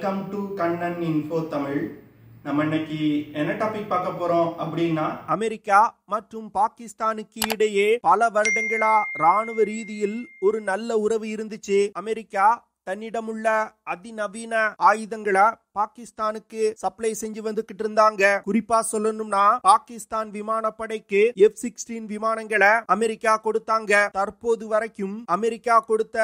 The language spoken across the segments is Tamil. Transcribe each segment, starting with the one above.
Welcome to Kannan info Tamil. நம்ம இன்னைக்கு என்ன டாபிக் பார்க்க போறோம் அப்படின்னா, அமெரிக்கா மற்றும் பாகிஸ்தானுக்கு இடையே பல வருடங்களா ராணுவ ரீதியில் ஒரு நல்ல உறவு இருந்துச்சு. அமெரிக்கா தன்னிடமுள்ள அதிநவீன ஆயுதங்களை பாகிஸ்தானுக்கு சப்ளை செஞ்சு வந்துகிட்டு இருந்தாங்க. குறிப்பா சொல்லணும்னா பாகிஸ்தான் விமானப்படைக்கு F-16 விமானங்களை அமெரிக்கா கொடுத்தாங்க. தற்போது வரைக்கும் அமெரிக்கா கொடுத்த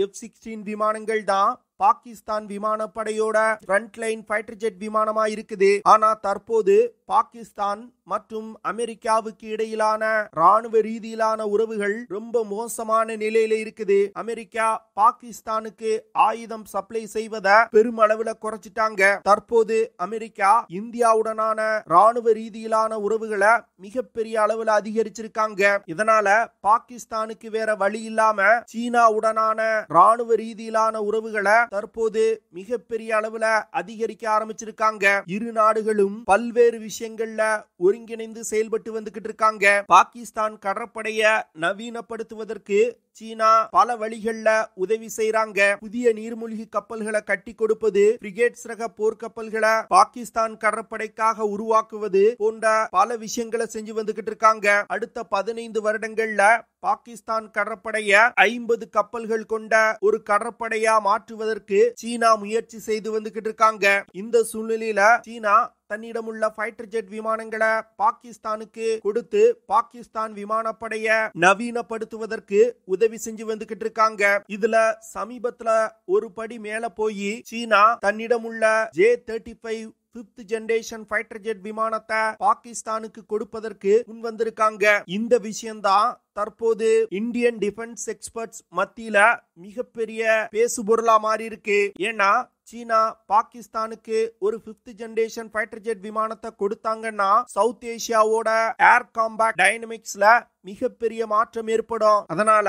F-16 விமானங்கள் தான் பாகிஸ்தான் விமானப்படையோட ஃப்ரண்ட் லைன் ஃபைட்டர் ஜெட் விமானமா இருக்குது. ஆனா தற்போது பாகிஸ்தான் மற்றும் அமெரிக்காவுக்கு இடையிலான ராணுவ ரீதியிலான உறவுகள் ரொம்ப மோசமான நிலையில இருக்குது. அமெரிக்கா பாகிஸ்தானுக்கு ஆயுதம் சப்ளை செய்வதை பெருமளவுல குறைச்சிட்டாங்க. தற்போது அமெரிக்கா இந்தியாவுடனான ராணுவ ரீதியிலான உறவுகளை மிகப்பெரிய அளவுல அதிகரிச்சிருக்காங்க. இதனால பாகிஸ்தானுக்கு வேற வழி இல்லாம சீனாவுடனான ராணுவ ரீதியிலான உறவுகளை தற்போது மிகப்பெரிய அளவுல அதிகரிக்க ஆரம்பிச்சிருக்காங்க. இரு நாடுகளும் பல்வேறு விஷயங்கள்ல ஒருங்கிணைந்து செயல்பட்டு வந்துகிட்டு இருக்காங்க. பாகிஸ்தான் கடற்படைய நவீனப்படுத்துவதற்கு சீனா பல வழிகள்ல உதவி செய்யறாங்க. புதிய நீர்மூழ்கி கப்பல்களை கட்டி கொடுப்பது, பிரிகேட்ஸ் ரக போர்க்கப்பல்களை பாகிஸ்தான் கடற்படைக்காக உருவாக்குவது போன்ற பல விஷயங்களை செஞ்சு வந்துகிட்டு இருக்காங்க. அடுத்த 15 வருடங்கள்ல பாகிஸ்தான் கடற்படைய 50 கப்பல்கள் கொண்ட ஒரு கடற்படையா மாற்றுவதற்கு சீனா முயற்சி செய்து வந்துகிட்டு இருக்காங்க. இந்த சூழ்நிலையில சீனா தன்னிடமுள்ள ஃபைட்டர் ஜெட் விமானங்களை பாகிஸ்தானுக்கு கொடுத்து பாகிஸ்தான் விமானப்படைய நவீனப்படுத்துவதற்கு உதவி செஞ்சு வந்துகிட்டு இருக்காங்க. இதுல சமீபத்துல ஒரு படி மேல போய் சீனா தன்னிடமுள்ள J-35 5th generation fighter jet விமானத்தை பாகிஸ்தானுக்கு கொடுப்பதற்கு முன் வந்திருக்காங்க. இந்த விஷயம்தான் தற்போது இந்தியன் டிஃபென்ஸ் எக்ஸ்பர்ட்ஸ் மத்தியில மிகப்பெரிய பேசுபொருளா மாறி இருக்கு. ஏன்னா சீனா பாகிஸ்தானுக்கு ஒரு 5th ஜெனரேஷன் ஃபைட்டர் ஜெட் விமானத்தை கொடுத்தாங்கன்னா சவுத் ஏசியாவோட ஏர் காம்பேட் டைனமிக்ஸ்ல மிகப்பெரிய மாற்றம் ஏற்படும். அதனால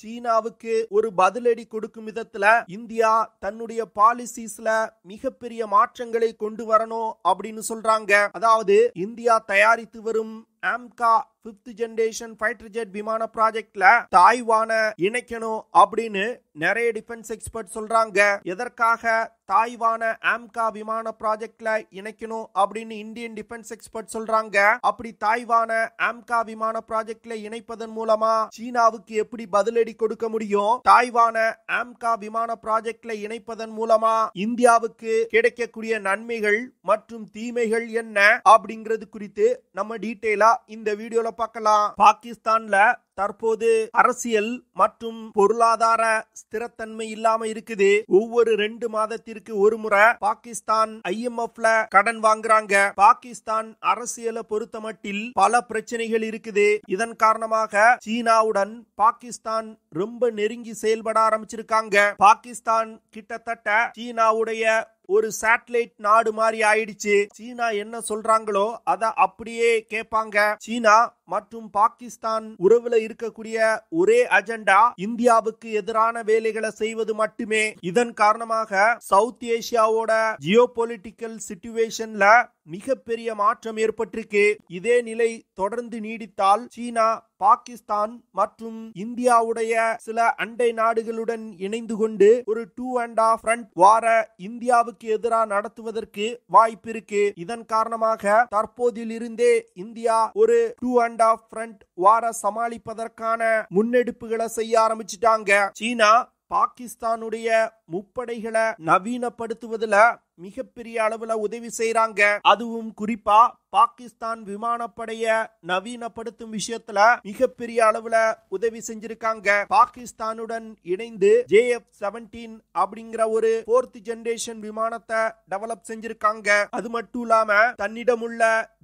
சீனாவுக்கு ஒரு பதிலடி கொடுக்கும் விதத்துல இந்தியா தன்னுடைய பாலிசிஸ்ல மிகப்பெரிய மாற்றங்களை கொண்டு வரணும் அப்படின்னு சொல்றாங்க. அதாவது இந்தியா தயாரித்து வரும் AMCA 5th generation fighter jet விமான ப்ராஜெக்ட்ல தாய்வான இணைக்கணும் அப்படின்னு நிறைய டிஃபென்ஸ் எக்ஸ்பர்ட் சொல்றாங்க. எதற்காக தாய்வான ஆம்கா விமான ப்ராஜெக்ட்ல இணைக்கணும் அப்படின்னு இந்தியன் டிஃபென்ஸ் எக்ஸ்பர்ட் சொல்றாங்க. அப்படி தாய்வான ஆம்கா விமான ப்ராஜெக்ட்ல இணைப்பதன் மூலமா சீனாவுக்கு எப்படி பதிலடி கொடுக்க முடியும்? தாய்வான ஆம்கா விமான ப்ராஜெக்ட்ல இணைப்பதன் மூலமா இந்தியாவுக்கு கிடைக்கக்கூடிய நன்மைகள் மற்றும் தீமைகள் என்ன அப்படிங்கிறது குறித்து நம்ம டீடைலா இந்த வீடியோல பார்க்கலாம். பாகிஸ்தான்ல தற்போது அரசியல் மற்றும் பொருளாதார ஸ்திரத்தன்மை இல்லாம இருக்குது. ஒவ்வொரு 2 மாதத்திற்கு ஒரு முறை பாகிஸ்தான் IMFல கடன் வாங்குறாங்க. பாகிஸ்தான் அரசியலை பொறுத்த மட்டில் பல பிரச்சனைகள் இருக்குது. இதன் காரணமாக சீனாவுடன் பாகிஸ்தான் ரொம்ப நெருங்கி செயல்பட ஆரம்பிச்சிருக்காங்க. பாகிஸ்தான் கிட்டத்தட்ட சீனாவுடைய ஒரு சேட்டலைட் நாடு மாதிரி ஆயிடுச்சு. சீனா என்ன சொல்றாங்களோ அத அப்படியே கேட்பாங்க. சீனா மற்றும் பாகிஸ்தான் உறவுல இருக்கக்கூடிய ஒரே அஜெண்டா இந்தியாவுக்கு எதிரான வேலைகளை செய்வது மட்டுமே. இதன் காரணமாக சவுத் ஏசியாவோட ஜியோபொலிட்டிக்கல் சிச்சுவேஷன்ல மிகப்பெரிய மாற்றம் ஏற்பட்டிருக்கு. இதே நிலை தொடர்ந்து நீடித்தால் சீனா பாகிஸ்தான் மற்றும் இந்தியாவுடைய சில அண்டை நாடுகளுடன் இணைந்து கொண்டு ஒரு 2.5 ஃப்ரண்ட் வார இந்தியாவுக்கு எதிராக நடத்துவதற்கு வாய்ப்பு இருக்கு. இதன் காரணமாக தற்போதிலிருந்தே இந்தியா ஒரு 2.5 ஃப்ரண்ட் வார சமாளிப்பதற்கான முன்னெடுப்புகளை செய்ய ஆரம்பிச்சிட்டாங்க. சீனா பாகிஸ்தானுடைய முப்படைகளை நவீனப்படுத்துவதில் மிகப்பெரிய அளவுல உதவி செய்யறாங்க. அதுவும் குறிப்பா பாகிஸ்தான் விமானப்படைய நவீனப்படுத்தும் விஷயத்துல மிகப்பெரிய அளவுல உதவி செஞ்சிருக்காங்க. பாகிஸ்தானுடன் இணைந்து JF-17 அப்படிங்கிற ஒரு 4th ஜெனரேஷன் விமானத்தை டெவலப் செஞ்சிருக்காங்க. அது மட்டும் இல்லாம தன்னிடமுள்ள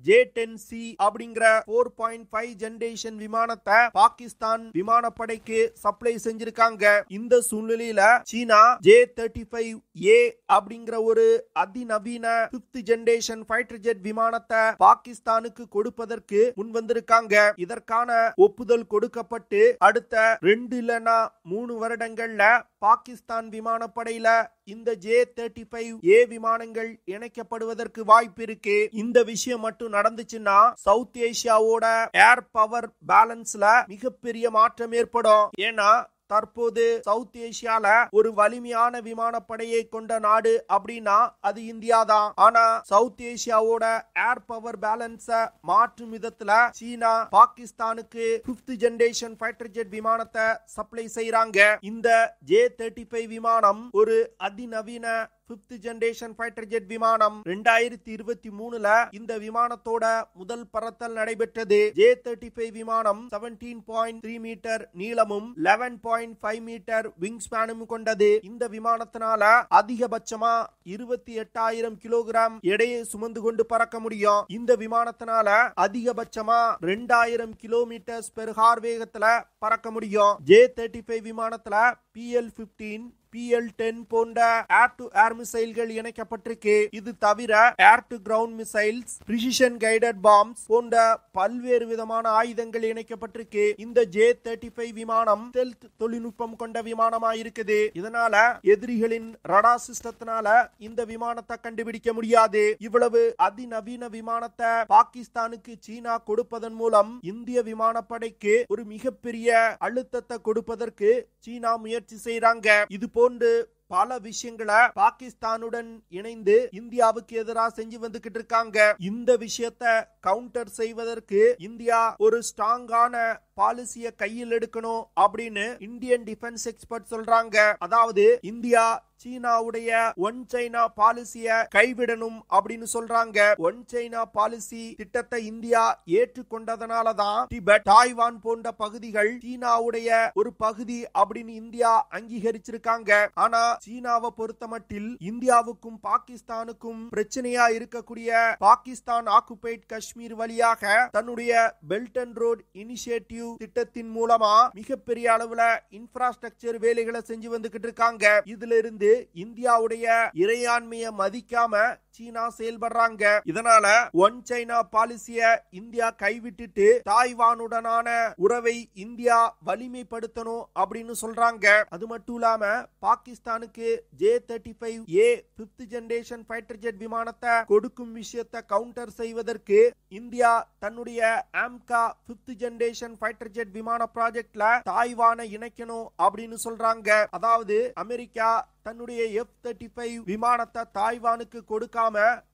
J-10C அப்படிங்கிற 4.5 ஜெனரேஷன் விமானத்தை பாகிஸ்தான் விமானப்படைக்கு சப்ளை செஞ்சிருக்காங்க. இந்த சூழ்நிலையில சீனா J-35A அப்படிங்கிற ஒரு அதிநவீன 5th ஜெனரேஷன் ஃபைட்டர் ஜெட் விமானத்தை பாகிஸ்தானுக்கு கொடுப்பதற்கு முன் வந்திருக்காங்க. இதற்கான ஒப்புதல் கொடுக்கப்பட்டு அடுத்த 2 இல்லனா 3 வருடங்கள்ல பாகிஸ்தான் விமானப்படையில இந்த J-35A விமானங்கள் இணைக்கப்படுவதற்கு வாய்ப்பு இருக்கு. இந்த விஷயம் மட்டும் நடந்துச்சுன்னா சவுத் ஏசியாவோட ஏர் பவர் பேலன்ஸ்ல மிகப்பெரிய மாற்றம் ஏற்படும். ஏன்னா தற்போது சவுத் ஏசியால ஒரு வலிமையான விமானப்படையை கொண்ட நாடு அப்படின்னா அது இந்தியா தான். ஆனா சவுத் ஏசியாவோட ஏர் பவர் பேலன்ஸ மாற்றும் விதத்துல சீனா பாகிஸ்தானுக்கு 5th ஜெனரேஷன் ஃபைட்டர் ஜெட் விமானத்தை சப்ளை செய்யறாங்க. இந்த J-35 விமானம் ஒரு அதிநவீன 5th ஜெனரேஷன் ஃபைட்டர் ஜெட் விமானம். 2023ல இந்த விமானத்தோட முதல் பறத்தல் நடைபெற்றது. J-35 விமானம் 17.3 மீட்டர் நீளமும் 11.5 மீட்டர் விங் ஸ்பேனும் கொண்டது. இந்த விமானத்தினால அதிகபட்சமா 28,000 கிலோகிராம் எடையை சுமந்து கொண்டு பறக்க முடியும். இந்த விமானத்தினால அதிகபட்சமா 2000 கிலோமீட்டர் பெர் ஹார் வேகத்துல பறக்க முடியும். J-35 விமானத்துல PL-15 PL-10 போன்ற ஏர் டு ஏர் மிசைல்கள் இணைக்கப்பட்டிருக்கு. இது தவிர air to ground missiles, precision guided palms போன்ற பல்வேறு விதமான ஆயுதங்கள் இணைக்கப்பட்டிருக்கு. இந்த J-35 விமானம் ஸ்டெல்த் தொழில்நுட்பம் கொண்ட விமானமா இருக்குது. இதனால எதிரிகளின் ரடார் சிஸ்டத்தினால இந்த விமானத்தை கண்டுபிடிக்க முடியாது. இவ்வளவு அதிநவீன விமானத்தை பாகிஸ்தானுக்கு சீனா கொடுப்பதன் மூலம் இந்திய விமானப்படைக்கு ஒரு மிகப்பெரிய அழுத்தத்தை கொடுப்பதற்கு சீனா முயற்சி செய்யறாங்க. இது போன்று பல விஷயங்களை பாகிஸ்தானுடன் இணைந்து இந்தியாவுக்கு எதிராக செஞ்சு வந்துகிட்டு இருக்காங்க. இந்த விஷயத்தை கவுண்டர் செய்வதற்கு இந்தியா ஒரு ஸ்ட்ராங்கான பாலிசிய கையில் எடுக்கணும் அப்படின்னு இந்தியன் டிஃபென்ஸ் எக்ஸ்பர்ட் சொல்றாங்க. அதாவது இந்தியா சீனாவுடைய ஒன் சைனா பாலிசிய கைவிடணும் அப்படின்னு சொல்றாங்க. ஒன் சைனா பாலிசி திட்டத்தை இந்தியா ஏற்றுக்கொண்டதனாலதான் திபெத், தாய்வான் போன்ற பகுதிகள் சீனாவுடைய ஒரு பகுதி அப்படின்னு இந்தியா அங்கீகரிச்சிருக்காங்க. ஆனா சீனாவை பொறுத்தமட்டில் இந்தியாவுக்கும் பாகிஸ்தானுக்கும் பிரச்சனையா இருக்கக்கூடிய பாகிஸ்தான் ஆக்குபைட் காஷ்மீர் வழியாக தன்னுடைய பெல்ட் அண்ட் ரோட் இனிஷியேட்டிவ் திட்டத்தின் மூலமா மிகப்பெரிய அளவுல இன்ஃப்ராஸ்ட்ரக்சர் வேலைகளை செஞ்சு வந்துகிட்டு இருக்காங்க. இதுல இருந்து இந்தியாவுடைய இறையாண்மையை மதிக்காம சீனா செயல்படுறாங்க. இதனால ஒன் சைனா பாலிசிய இந்தியா கைவிட்டுட்டு தாய்வானுடனான உறவை இந்தியா வலிமைப்படுத்தணும் அப்படின்னு சொல்றாங்க. அது மட்டும் இல்லாம பாகிஸ்தானுக்கு J-35A 5th generation fighter jet விமானத்தை கொடுக்கும் விஷயத்தை கவுண்டர் செய்வதற்கு இந்தியா தன்னுடைய AMCA 5th generation fighter jet விமான ப்ராஜெக்ட்ல தாய்வானை இணைக்கணும் அப்படின்னு சொல்றாங்க. அதாவது அமெரிக்கா தன்னுடைய F-35 விமானத்தை தாய்வானுக்கு கொடுக்காம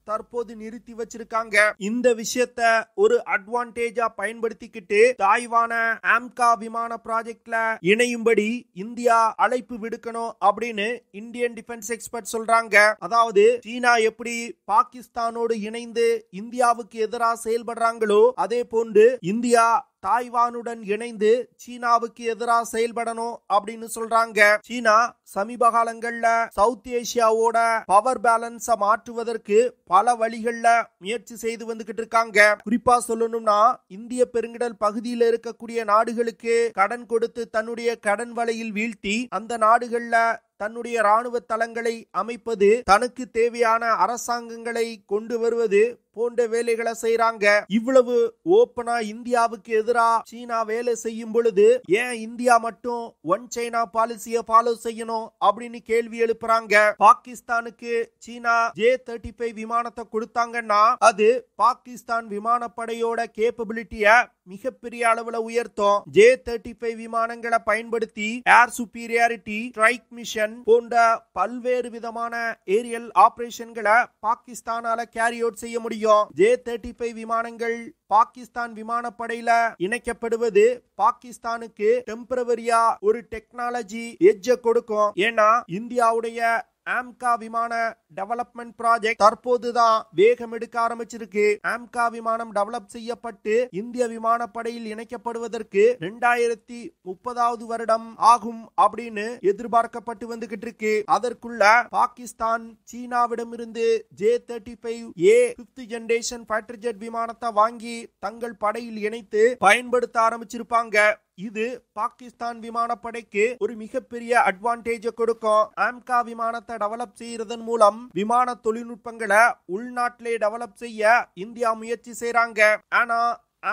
தற்போது நிறுத்தி வச்சிருக்காங்க. இந்த விஷயத்தை ஒரு அட்வான்டேஜா பயன்படுத்திக்கிட்டு தாய்வான AMCA விமான ப்ராஜெக்ட்ல இணையும்படி இந்தியா அழைப்பு விடுக்கணும் அப்படின்னு இந்தியன் டிஃபென்ஸ் எக்ஸ்பர்ட் சொல்றாங்க. அதாவது சீனா எப்படி பாகிஸ்தானோடு இணைந்து இந்தியாவுக்கு எதிராக செயல்படுறாங்களோ அதே போன்று இந்தியா தாய்வானுடன் இணைந்து சீனாவுக்கு எதிராக செயல்படணும் அப்படின்னு சொல்றாங்க. சீனா சமீப காலங்கள்ல சவுத் ஏசியாவோட பவர் பேலன்ஸ மாற்றுவதற்கு பல வழிகள்ல முயற்சி செய்து வந்துகிட்டு இருக்காங்க. குறிப்பா சொல்லணும்னா இந்திய பெருங்கடல் பகுதியில் இருக்கக்கூடிய நாடுகளுக்கு கடன் கொடுத்து தன்னுடைய கடன் வலையில் வீழ்த்தி அந்த நாடுகள்ல தன்னுடைய ராணுவ தளங்களை அமைப்பது, தனக்கு தேவையான அரசாங்கங்களை கொண்டு வருவது போன்ற வேலைகளை செய்யறாங்க. இவ்வளவு ஓப்பனா இந்தியாவுக்கு எதிராக சீனா வேலை செய்யும் பொழுது ஏன் இந்தியா மட்டும் ஒன் சைனா பாலிசியை ஃபாலோ செய்யணும் அப்படின்னு கேள்வி எழுப்புறாங்க. பாகிஸ்தானுக்கு சீனா J-35 விமானத்தை கொடுத்தாங்கன்னா அது பாகிஸ்தான் விமானப்படையோட கேப்பபிலிட்டிய மிகப்பெரிய அளவுல உயர்த்தும். J-35 விமானங்களை பயன்படுத்தி ஏர் சுப்பீரியாரிட்டி, ஸ்ட்ரைக் மிஷன் போன்ற பல்வேறு விதமான ஏரியல் ஆபரேஷன்களை பாகிஸ்தானால கேரி அவுட் செய்ய முடியும். J-35 விமானங்கள் பாகிஸ்தான் விமானப்படையில இணைக்கப்படுவது பாகிஸ்தானுக்கு டெம்பரவரியா ஒரு டெக்னாலஜி எட்ஜ் கொடுக்கும். ஏன்னா இந்தியாவுடைய AMCA விமான டெவலப்மெண்ட் ப்ராஜெக்ட் தற்போதுதான் வேகம் எடுக்க ஆரம்பிச்சிருக்கு. AMCA விமானம் டெவலப் செய்யப்பட்டு இந்திய விமானப்படையில் இணைக்கப்படுவதற்கு 2030 வருடம் ஆகும் அப்படின்னு எதிர்பார்க்கப்பட்டு வந்துகிட்டு இருக்கு. அதற்குள்ள பாகிஸ்தான் சீனாவிடமிருந்து J-35A 5th generation fighter jet விமானத்தை வாங்கி தங்கள் படையில் இணைத்து பயன்படுத்த ஆரம்பிச்சிருப்பாங்க. இது பாகிஸ்தான் விமானப்படைக்கு ஒரு மிகப்பெரிய அட்வான்டேஜ் கொடுக்கும். AMCA விமானத்தை டெவலப் செய்யறதன் மூலம் விமான தொழில்நுட்பங்களை உள்நாட்டிலே டெவலப் செய்ய இந்தியா முயற்சி செய்யறாங்க. ஆனா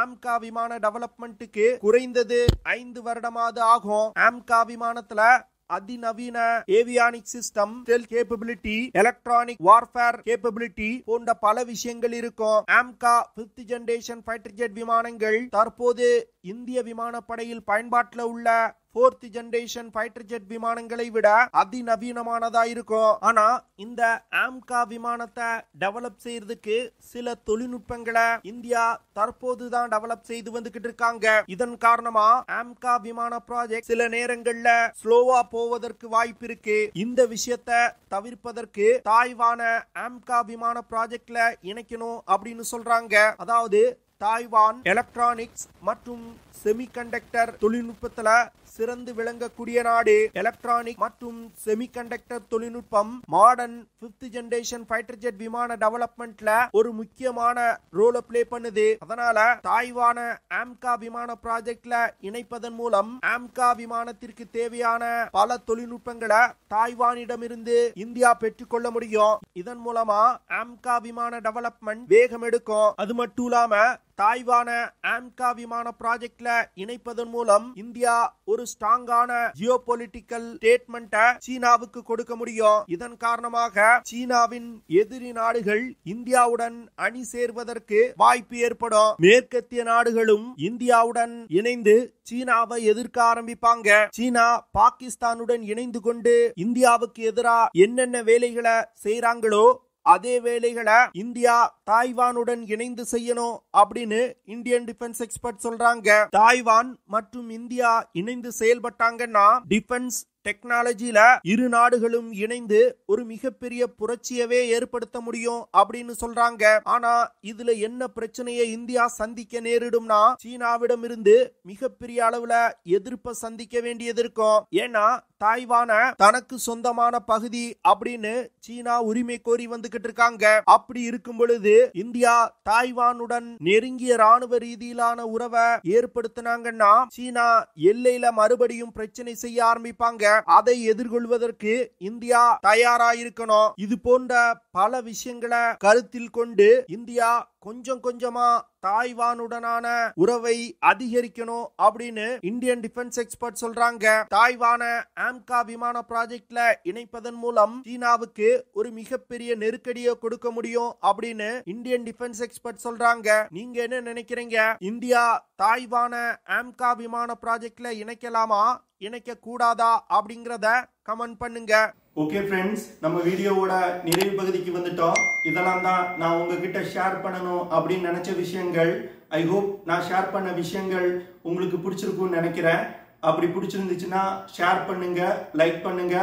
AMCA விமான டெவலப்மெண்ட்டுக்கு குறைந்தது 5 வருடமாவது ஆகும். AMCA விமானத்துல அதிநவீன avionic system, stealth capability, electronic warfare capability போன்ற பல விஷயங்கள் இருக்கும். AMCA 5th generation fighter jet விமானங்கள் தற்போது இந்திய விமானப்படையில் பயன்பாட்டில் உள்ள 4th ஜெனரேஷன் ஃபைட்டர் ஜெட் விமானங்களை விட அதிநவீனமானதா இருக்கும். ஆனா இந்த ஆம்கா விமானத்தை டெவலப் செய்யறதுக்கு சில தொழில்நுட்பங்களை இந்தியா தற்போதுதான் டெவலப் செய்து வந்துகிட்டு இருக்காங்க. இதன் காரணமா ஆம்கா விமான ப்ராஜெக்ட் சில நேரங்கள்ல ஸ்லோவா போவதற்கு வாய்ப்பு இருக்கு. இந்த விஷயத்தை தவிர்ப்பதற்கு தாய்வான ஆம்கா விமான ப்ராஜெக்ட்ல இணைக்கணும் அப்படின்னு சொல்றாங்க. அதாவது தாய்வான் எலக்ட்ரானிக்ஸ் மற்றும் செமிகண்டக்டர் தொழில்நுட்பத்துல சிறந்து விளங்கக்கூடிய நாடு. எலக்ட்ரானிக் மற்றும் செமிகண்டக்டர் தொழில்நுட்பம் modern 5th generation fighter jet விமான டெவலப்மெண்ட்ல ஒரு முக்கியமான ரோலை பிளே பண்ணுது. அதனால தாய்வான ஆம்கா விமான ப்ராஜெக்ட்ல இணைப்பதன் மூலம் ஆம்கா விமானத்திற்கு தேவையான பல தொழில்நுட்பங்களை தாய்வானிடமிருந்து இந்தியா பெற்றுக்கொள்ள முடியும். இதன் மூலமா ஆம்கா விமான டெவலப்மெண்ட் வேகம் எடுக்கும். அது மட்டும் இல்லாம தாய்வான ஆம்கா விமான ப்ராஜெக்ட்ல இணைப்பதன் மூலம் இந்தியா ஒரு ஸ்ட்ராங்கான ஜியோபொலிட்டிக்கல் ஸ்டேட்மெண்ட்டை சீனாவுக்கு கொடுக்க முடியும். இதன் காரணமாக சீனாவின் எதிரி நாடுகள் இந்தியாவுடன் அணி சேர்வதற்கு வாய்ப்பு ஏற்படும். மேற்கத்திய நாடுகளும் இந்தியாவுடன் இணைந்து சீனாவை எதிர்க்க ஆரம்பிப்பாங்க. சீனா பாகிஸ்தானுடன் இணைந்து கொண்டு இந்தியாவுக்கு எதிராக என்னென்ன வேலைகளை செய்யறாங்களோ அதே வேளைகளை இந்தியா தாய்வானுடன் இணைந்து செய்யணும் அப்படின்னு இந்தியன் டிஃபென்ஸ் எக்ஸ்பர்ட் சொல்றாங்க. தாய்வான் மற்றும் இந்தியா இணைந்து செயல்பட்டாங்கன்னா டிஃபென்ஸ் டெக்னாலஜில இரு நாடுகளும் இணைந்து ஒரு மிகப்பெரிய புரட்சியவே ஏற்படுத்த முடியும் அப்படின்னு சொல்றாங்க. ஆனா இதுல என்ன பிரச்சனையை இந்தியா சந்திக்க நேரிடும்னா சீனாவிடம் இருந்து மிகப்பெரிய அளவுல எதிர்ப்பை சந்திக்க வேண்டியது இருக்கும். ஏன்னா தாய்வான தனக்கு சொந்தமான பகுதி அப்படின்னு சீனா உரிமை கோரி வந்துகிட்டு இருக்காங்க. அப்படி இருக்கும் பொழுது இந்தியா தாய்வானுடன் நெருங்கிய ராணுவ ரீதியிலான உறவை ஏற்படுத்தினாங்கன்னா சீனா எல்லையில மறுபடியும் பிரச்சனை செய்ய ஆரம்பிப்பாங்க. அதை எதிர்கொள்வதற்கு இந்தியா தயாராயிருக்கணும். இது போன்ற பல விஷயங்களை கருத்தில் கொண்டு இந்தியா கொஞ்சம் கொஞ்சமா தாய்வானுடனான உறவை அதிகரிக்கணும் அப்படின்னு இந்தியன் டிஃபென்ஸ் எக்ஸ்பர்ட் சொல்றாங்க. தாய்வான ஆம்கா விமான ப்ராஜெக்ட்ல இணைப்பதன் மூலம் சீனாவுக்கு ஒரு மிகப்பெரிய நெருக்கடியை கொடுக்க முடியும் அப்படின்னு இந்தியன் டிஃபென்ஸ் எக்ஸ்பர்ட் சொல்றாங்க. நீங்க என்ன நினைக்கிறீங்க? இந்தியா தாய்வான ஆம்கா விமான ப்ராஜெக்ட்ல இணைக்கலாமா இணைக்க கூடாதா அப்படிங்கறத கமெண்ட் பண்ணுங்க. ஓகே ஃப்ரெண்ட்ஸ், நம்ம வீடியோவோட நிறைவு பகுதிக்கு வந்துட்டோம். இதெல்லாம் தான் நான் உங்ககிட்ட ஷேர் பண்ணணும் அப்படின்னு நினைச்ச விஷயங்கள். ஐ ஹோப் நான் ஷேர் பண்ண விஷயங்கள் உங்களுக்கு பிடிச்சிருக்கும்னு நினைக்கிறேன். அப்படி பிடிச்சிருந்துச்சுன்னா ஷேர் பண்ணுங்க, லைக் பண்ணுங்க,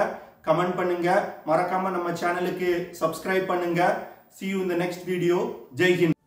கமெண்ட் பண்ணுங்க. மறக்காம நம்ம சேனலுக்கு சப்ஸ்கிரைப் பண்ணுங்க. See you in the next video. Jai Hind.